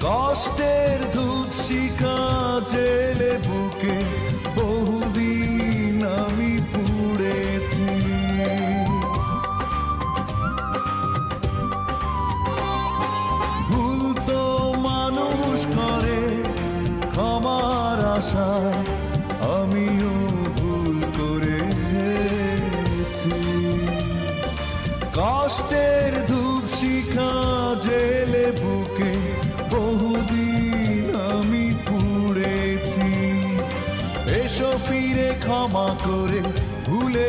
কষ্টের ধূপ শিখা জেলে বুকে বহুদিন আমি পুড়েছি। ভুল তো মানুষ করে, ক্ষমার আশায় আমিও ভুল করেছি। কষ্টের ধূপ শিখা জেলে বুকে বহুদিন আমি পুড়েছি। এসো ফিরে ক্ষমা করে ভুলে